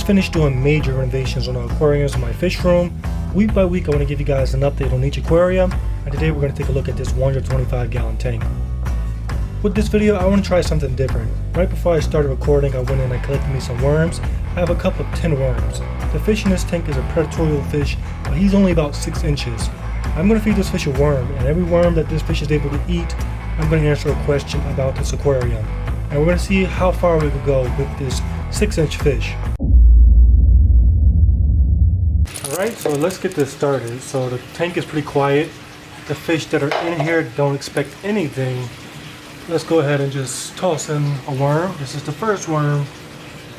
just finished doing major renovations on the aquariums in my fish room. Week by week I want to give you guys an update on each aquarium, and today we're going to take a look at this 125 gallon tank. With this video I want to try something different. Right before I started recording I went in and I collected me some worms. I have a couple of tin worms. The fish in this tank is a predatory fish, but he's only about 6 inches. I'm going to feed this fish a worm, and every worm that this fish is able to eat, I'm going to answer a question about this aquarium. And we're going to see how far we could go with this 6-inch fish. Alright, so let's get this started. So the tank is pretty quiet. The fish that are in here don't expect anything. Let's go ahead and just toss in a worm. This is the first worm.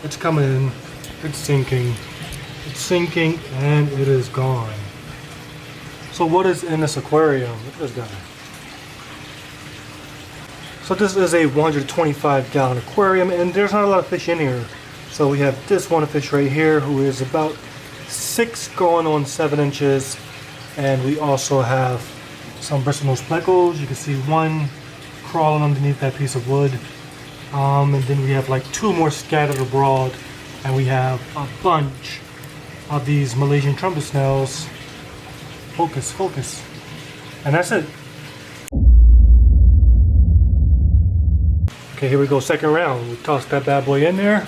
It's coming in. It's sinking. It's sinking and it is gone. So what is in this aquarium? Look at this guy. So this is a 125 gallon aquarium and there's not a lot of fish in here. So we have this one fish right here who is about 6 going on 7 inches, and we also have some bristlenose plecos. You can see one crawling underneath that piece of wood, and then we have like 2 more scattered abroad, and we have a bunch of these Malaysian trumpet snails. Focus, and that's it. Okay, here we go, second round. We toss that bad boy in there.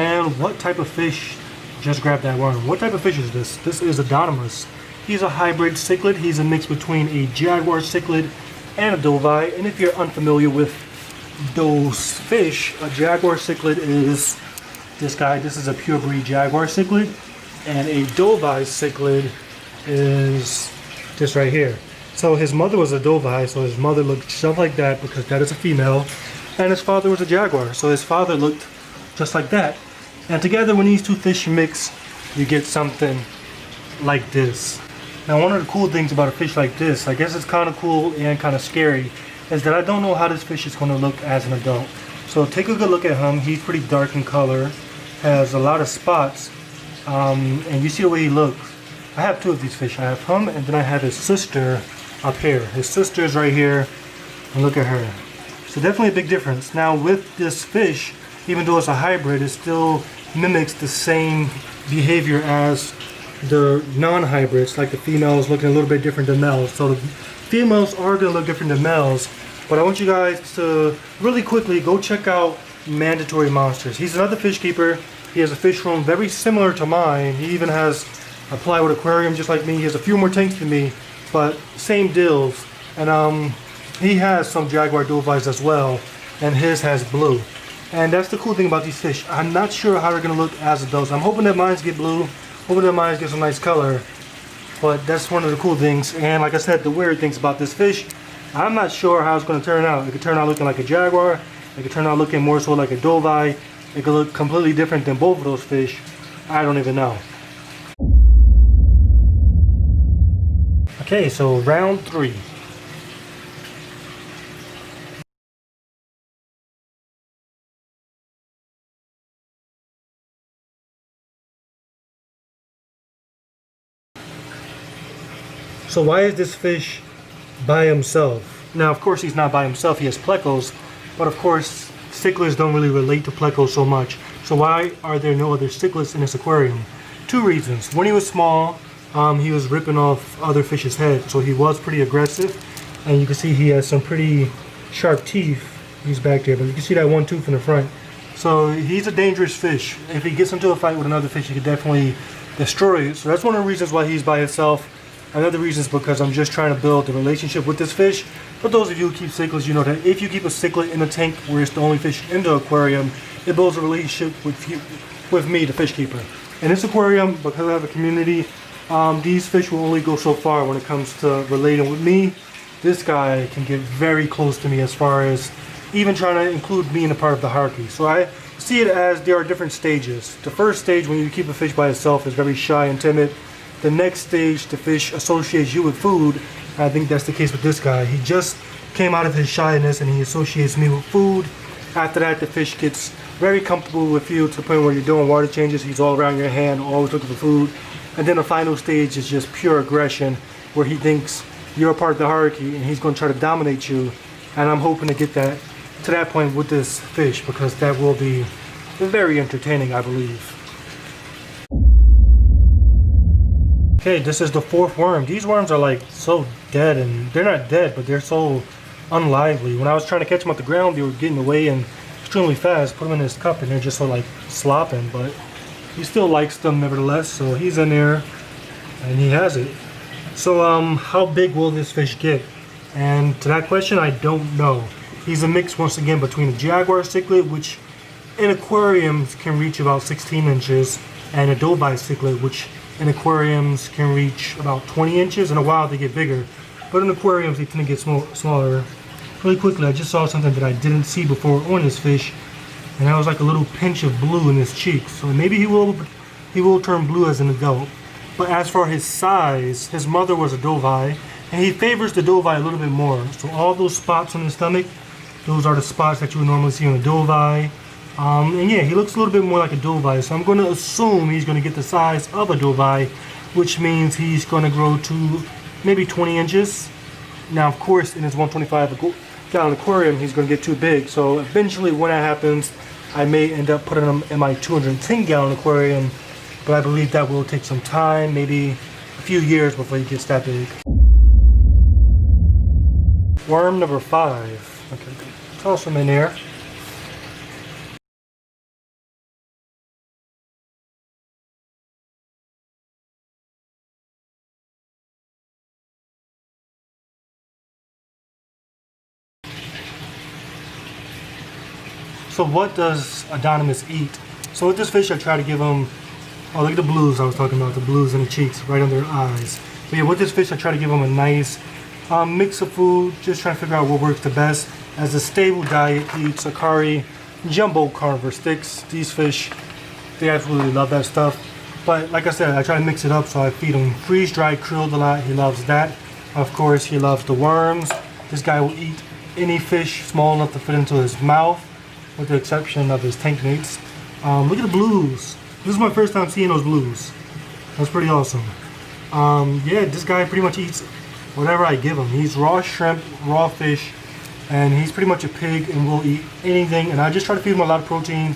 And what type of fish just grabbed that worm? What type of fish is this? This is Indominus. He's a hybrid cichlid. He's a mix between a jaguar cichlid and a dovii. And if you're unfamiliar with those fish, a jaguar cichlid is this guy. This is a pure breed jaguar cichlid. And a dovii cichlid is this right here. So his mother was a dovii, so his mother looked just like that because that is a female. And his father was a jaguar, so his father looked just like that. And together when these two fish mix, you get something like this. Now one of the cool things about a fish like this, I guess it's kind of cool and kind of scary, is that I don't know how this fish is going to look as an adult. So take a good look at him. He's pretty dark in color, has a lot of spots, and you see the way he looks. I have 2 of these fish. I have him and then I have his sister up here. His sister is right here, and look at her. So definitely a big difference. Now with this fish, even though it's a hybrid, it still mimics the same behavior as the non-hybrids, like the females looking a little bit different than males. So the females are going to look different than males, but I want you guys to really quickly go check out Mandatory Monsters. He's another fish keeper. He has a fish room very similar to mine. He even has a plywood aquarium just like me. He has a few more tanks than me, but same deals. And he has some jaguar dovies as well, and his has blue. And that's the cool thing about these fish. I'm not sure how they're going to look as adults. I'm hoping that mines get blue, hoping that mines get some nice color, but that's one of the cool things. And like I said, the weird things about this fish, I'm not sure how it's going to turn out. It could turn out looking like a jaguar, it could turn out looking more so like a dovii, it could look completely different than both of those fish. I don't even know. Okay, so round 3. So why is this fish by himself? Now of course he's not by himself, he has plecos, but of course cichlids don't really relate to plecos so much. So why are there no other cichlids in this aquarium? 2 reasons. When he was small, he was ripping off other fish's heads, so he was pretty aggressive, and you can see he has some pretty sharp teeth. He's back there, but you can see that one tooth in the front. So he's a dangerous fish. If he gets into a fight with another fish, he could definitely destroy it. So that's one of the reasons why he's by himself. Another reason is because I'm just trying to build a relationship with this fish. For those of you who keep cichlids, you know that if you keep a cichlid in a tank where it's the only fish in the aquarium, it builds a relationship with me, the fish keeper. In this aquarium, because I have a community, these fish will only go so far when it comes to relating with me. This guy can get very close to me as far as even trying to include me in a part of the hierarchy. So I see it as there are different stages. The first stage, when you keep a fish by itself, is very shy and timid. The next stage, the fish associates you with food. I think that's the case with this guy. He just came out of his shyness and he associates me with food. After that, the fish gets very comfortable with you to the point where you're doing water changes. He's all around your hand, always looking for food. And then the final stage is just pure aggression, where he thinks you're a part of the hierarchy and he's going to try to dominate you. And I'm hoping to get that to that point with this fish, because that will be very entertaining, I believe. Okay, this is the fourth worm. These worms are like so dead, and they're not dead, but they're so unlively. When I was trying to catch them off the ground, they were getting away and extremely fast. Put them in his cup and they're just so like slopping, but he still likes them nevertheless. So he's in there and he has it. So how big will this fish get? And to that question, I don't know. He's a mix once again between a jaguar cichlid, which in aquariums can reach about 16 inches, and a doveye cichlid, which in aquariums can reach about 20 inches. In a while they get bigger, but in aquariums they tend to get smaller. Really quickly, I just saw something that I didn't see before on this fish, and that was like a little pinch of blue in his cheeks. So maybe he will turn blue as an adult. But as for his size, his mother was a doveye, and he favors the doveye a little bit more. So all those spots on his stomach, those are the spots that you would normally see on a doveye. And yeah, he looks a little bit more like a doveye, so I'm going to assume he's going to get the size of a doveye, which means he's going to grow to maybe 20 inches. Now, of course, in his 125-gallon aquarium, he's going to get too big, so eventually when that happens, I may end up putting him in my 210-gallon aquarium, but I believe that will take some time, maybe a few years before he gets that big. Worm number 5. Okay, toss him in there. So what does Indominus eat? So with this fish, I try to give him, oh, look at the blues I was talking about, the blues in the cheeks, right under their eyes. But yeah, with this fish, I try to give him a nice mix of food, just trying to figure out what works the best. As a stable diet, he eats Sakari jumbo carnivore sticks. These fish, they absolutely love that stuff. But like I said, I try to mix it up, so I feed him freeze-dried krilled a lot. He loves that. Of course, he loves the worms. This guy will eat any fish small enough to fit into his mouth, with the exception of his tank mates. Look at the blues. This is my first time seeing those blues. That's pretty awesome. Yeah, this guy pretty much eats whatever I give him. He's raw shrimp, raw fish, and he's pretty much a pig and will eat anything. And I just try to feed him a lot of protein.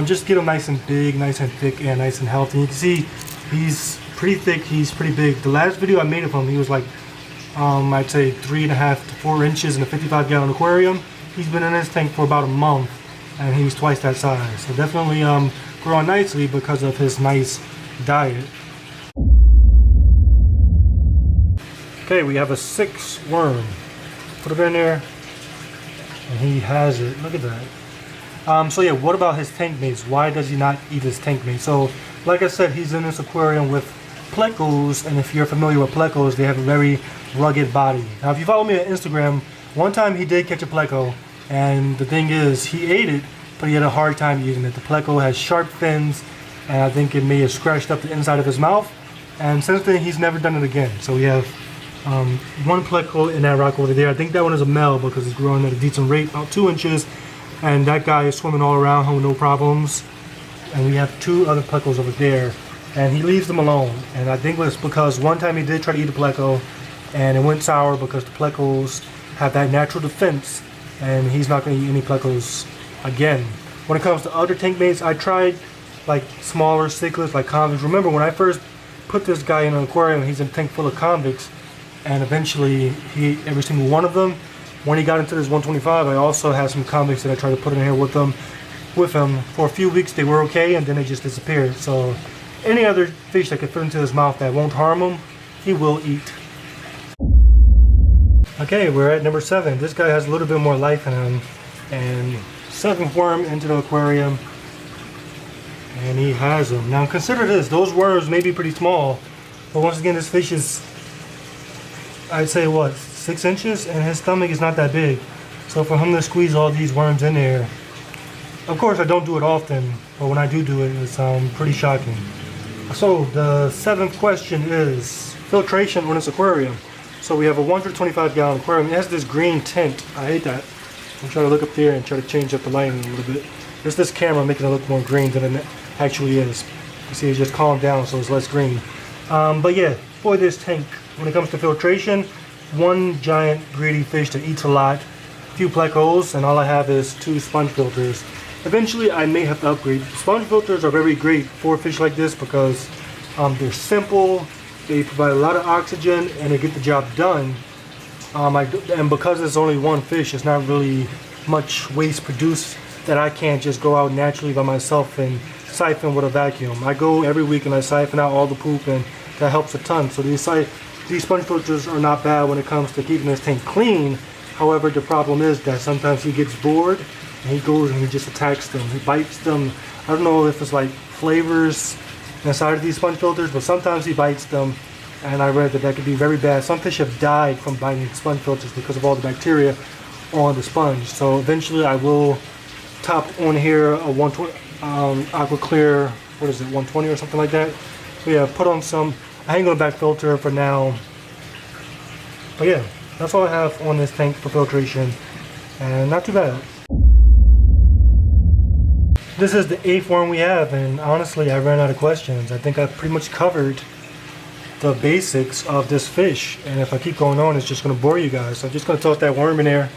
Just get him nice and big, nice and thick, and nice and healthy. You can see he's pretty thick, he's pretty big. The last video I made of him, he was like, I'd say 3.5 to 4 inches in a 55-gallon aquarium. He's been in this tank for about a month, and he's twice that size. So definitely growing nicely because of his nice diet. Okay, we have a 6th worm. Put him in there, and he has it. Look at that. So yeah, what about his tank mates? Why does he not eat his tank mates? So, like I said, he's in this aquarium with plecos, and if you're familiar with plecos, they have a very rugged body. Now, if you follow me on Instagram, one time he did catch a pleco, and the thing is, he ate it, but he had a hard time eating it. The pleco has sharp fins, and I think it may have scratched up the inside of his mouth, and since then he's never done it again. So we have one pleco in that rock over there. I think that one is a male because it's growing at a decent rate, about 2 inches, and that guy is swimming all around home with no problems. And we have 2 other plecos over there, and he leaves them alone. And I think it's because one time he did try to eat a pleco, and it went sour because the plecos have that natural defense, and he's not going to eat any plecos again. When it comes to other tank mates, I tried like smaller cichlids, like convicts. Remember when I first put this guy in an aquarium, he's in a tank full of convicts, and eventually he ate every single one of them. When he got into this 125, I also had some convicts that I tried to put in here with him. For a few weeks they were okay, and then they just disappeared. So any other fish that could fit into his mouth that won't harm him, he will eat. Okay, we're at number 7. This guy has a little bit more life in him, and 7th worm into the aquarium, and he has them. Now consider this, those worms may be pretty small, but once again this fish is, I'd say what, 6 inches, and his stomach is not that big. So for him to squeeze all these worms in there, of course I don't do it often, but when I do it, it's pretty shocking. So the 7th question is filtration on this aquarium. So we have a 125-gallon aquarium. It has this green tint. I hate that. I'm trying to look up there and try to change up the lighting a little bit. It's this camera making it look more green than it actually is. You see, it just calmed down, so it's less green. But yeah, for this tank, when it comes to filtration, one giant greedy fish that eats a lot. few plecos, and all I have is 2 sponge filters. Eventually I may have to upgrade. Sponge filters are very great for fish like this because they're simple, they provide a lot of oxygen, and they get the job done. And because it's only one fish, it's not really much waste produced that I can't just go out naturally by myself and siphon with a vacuum. I go every week and I siphon out all the poop, and that helps a ton. So these sponge filters are not bad when it comes to keeping this tank clean. However, the problem is that sometimes he gets bored and he goes and he just attacks them. He bites them. I don't know if it's like flavors inside of these sponge filters, but sometimes he bites them, and I read that that could be very bad. Some fish have died from biting sponge filters because of all the bacteria on the sponge. So eventually I will top on here a 120 aqua clear, what is it, 120 or something like that. So yeah, put on some, I ain't gonna back filter for now. But yeah, that's all I have on this tank for filtration, and not too bad. This is the 8th worm we have, and honestly I ran out of questions. I think I've pretty much covered the basics of this fish, and if I keep going on it's just going to bore you guys. So I'm just going to toss that worm in there.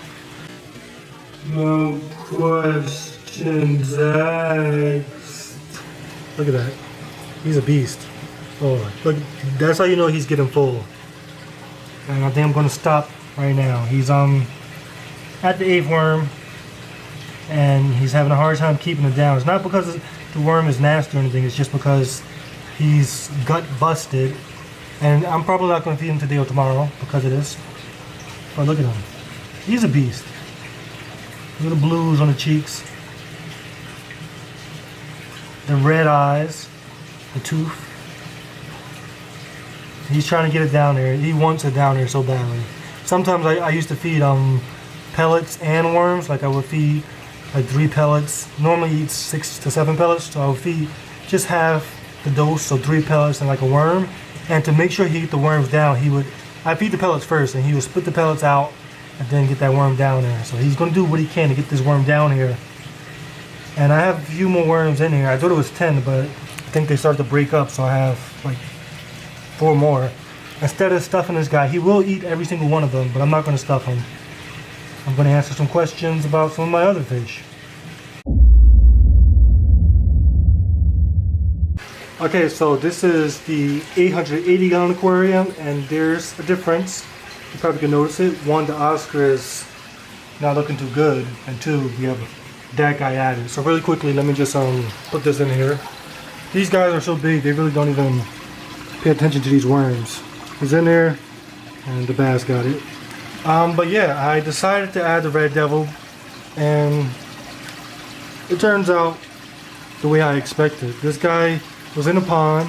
No questions asked. Look at that. He's a beast. Oh, look, that's how you know he's getting full. And I think I'm going to stop right now. He's at the 8th worm, and he's having a hard time keeping it down. It's not because the worm is nasty or anything, it's just because he's gut busted. And I'm probably not going to feed him today or tomorrow because of this. But look at him. He's a beast. Little blues on the cheeks. The red eyes. The tooth. He's trying to get it down there. He wants it down there so badly. Sometimes I used to feed pellets and worms. Like I would feed like 3 pellets. Normally he eats 6 to 7 pellets. So I would feed just half the dose, so 3 pellets and like a worm. And to make sure he get the worms down, I feed the pellets first, and he would split the pellets out and then get that worm down there. So he's going to do what he can to get this worm down here. And I have a few more worms in here. I thought it was 10, but I think they started to break up, so I have like 4 more. Instead of stuffing this guy, he will eat every single one of them, but I'm not going to stuff him. I'm going to answer some questions about some of my other fish. Okay, so this is the 880 gallon aquarium, and there's a difference. You probably can notice it. 1, the Oscar is not looking too good, and 2, we have that guy added. So really quickly, let me just put this in here. These guys are so big, they really don't even pay attention to these worms. He's in there, and the bass got it. But yeah, I decided to add the red devil, and it turns out the way I expected. This guy was in a pond,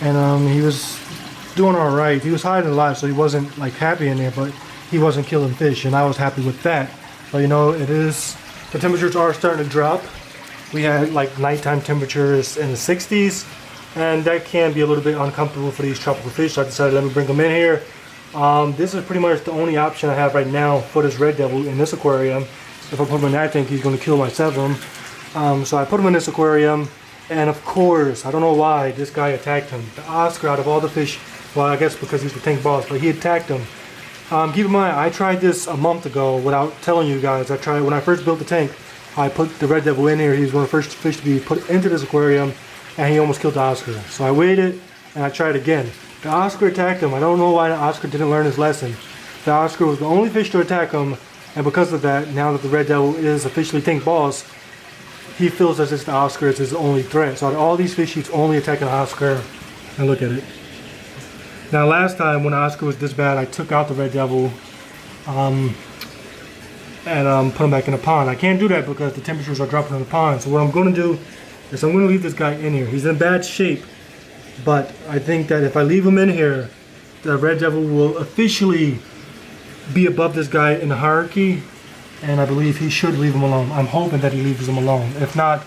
and he was doing all right. He was hiding a lot, so he wasn't like happy in there, but he wasn't killing fish, and I was happy with that. But you know, the temperatures are starting to drop. We had like nighttime temperatures in the 60s, and that can be a little bit uncomfortable for these tropical fish, so I decided let me bring them in here. This is pretty much the only option I have right now for this red devil in this aquarium. If I put him in that tank, he's going to kill my 7. So I put him in this aquarium. And of course, I don't know why this guy attacked him. The Oscar, out of all the fish, well, I guess because he's the tank boss, but he attacked him. Keep in mind, I tried this a month ago without telling you guys. When I first built the tank, I put the red devil in here. He was one of the first fish to be put into this aquarium, and he almost killed the Oscar. So I waited, and I tried again. The Oscar attacked him. I don't know why the Oscar didn't learn his lesson. The Oscar was the only fish to attack him, and because of that, now that the red devil is officially tank boss, he feels as if the Oscar is his only threat. So out of all these fish, he's only attacking the Oscar. And look at it. Now last time when the Oscar was this bad, I took out the red devil and put him back in the pond. I can't do that because the temperatures are dropping in the pond. So what I'm going to do is I'm going to leave this guy in here. He's in bad shape, but I think that if I leave him in here, the red devil will officially be above this guy in the hierarchy. And I believe he should leave him alone. I'm hoping that he leaves him alone. If not,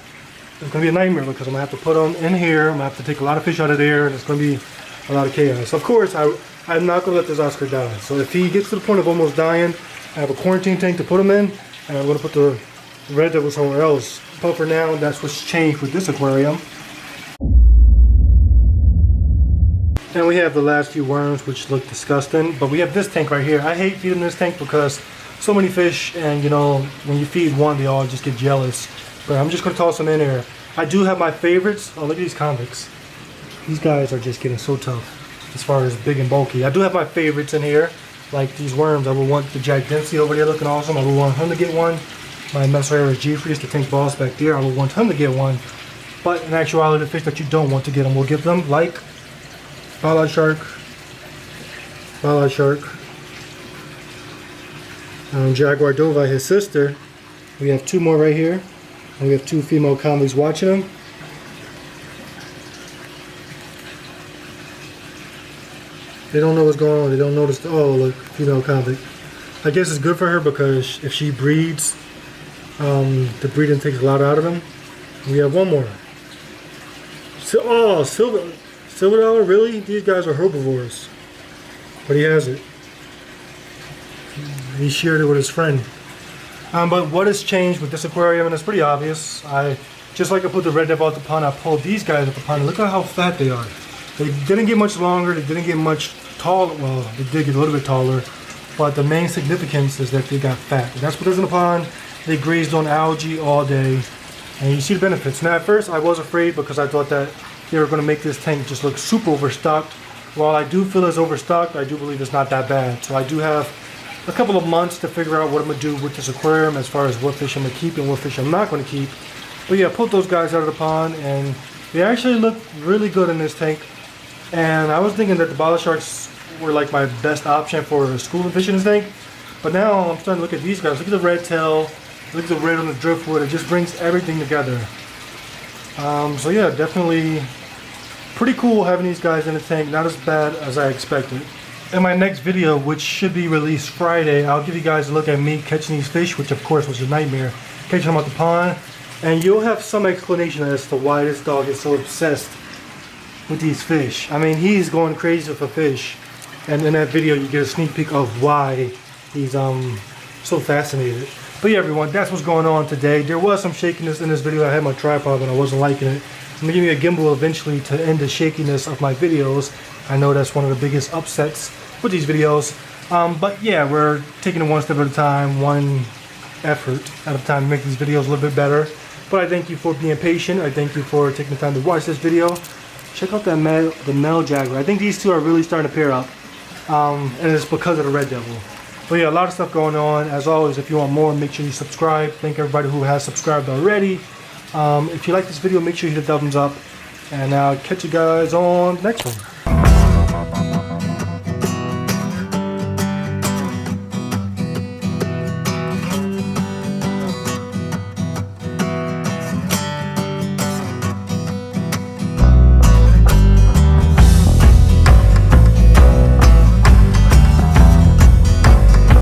it's going to be a nightmare because I'm going to have to put him in here. I'm going to have to take a lot of fish out of there, and it's going to be a lot of chaos. Of course, I'm not going to let this Oscar die. So if he gets to the point of almost dying, I have a quarantine tank to put him in, and I'm going to put the red devil somewhere else. But for now, that's what's changed with this aquarium. And we have the last few worms, which look disgusting. But we have this tank right here. I hate feeding this tank because so many fish, and you know, when you feed one, they all just get jealous. But I'm just gonna toss them in here. I do have my favorites. Oh, look at these convicts. These guys are just getting so tough as far as big and bulky. I do have my favorites in here, like these worms. I would want the Jack Dempsey over there looking awesome. I would want him to get one. My Messer's G-Freeze, the pink balls back there, I would want him to get one. But in actuality, the fish that you don't want to get them, we'll give them, like Ballard Shark, Jaguar Dovai, his sister. We have two more right here. And we have two female convicts watching them. They don't know what's going on. They don't notice. Oh, look, female convict. I guess it's good for her because if she breeds, the breeding takes a lot out of him. We have one more. Oh, silver dollar, really? These guys are herbivores. But he has it. He shared it with his friend. But what has changed with this aquarium, and it's pretty obvious. Just like I put the red devil out the pond, I pulled these guys out the pond. Look at how fat they are. They didn't get much longer, they didn't get much taller. Well, they did get a little bit taller, but the main significance is that they got fat. And that's what is in the pond. They grazed on algae all day, and you see the benefits. Now at first I was afraid because I thought that they were going to make this tank just look super overstocked. While I do feel it's overstocked, I do believe it's not that bad. So I do have a couple of months to figure out what I'm going to do with this aquarium as far as what fish I'm going to keep and what fish I'm not going to keep. But yeah, I pulled those guys out of the pond, and they actually look really good in this tank. And I was thinking that the Bala Sharks were like my best option for a school of fish in this tank. But now I'm starting to look at these guys. Look at the red tail, look at the red on the driftwood. It just brings everything together. So yeah, definitely pretty cool having these guys in the tank. Not as bad as I expected. In my next video, which should be released Friday, I'll give you guys a look at me catching these fish, which of course was a nightmare, catching them out the pond. And you'll have some explanation as to why this dog is so obsessed with these fish. I mean, he's going crazy for fish. And in that video, you get a sneak peek of why he's so fascinated. But yeah, everyone, that's what's going on today. There was some shakiness in this video. I had my tripod and I wasn't liking it. I'm gonna give you a gimbal eventually to end the shakiness of my videos. I know that's one of the biggest upsets with these videos. But yeah, we're taking it one step at a time, one effort at a time to make these videos a little bit better. But I thank you for being patient. I thank you for taking the time to watch this video. Check out that the male Jaguar. I think these two are really starting to pair up. And it's because of the red devil. But yeah, a lot of stuff going on. As always, if you want more, make sure you subscribe. Thank everybody who has subscribed already. If you like this video, make sure you hit the thumbs up. And I'll catch you guys on the next one.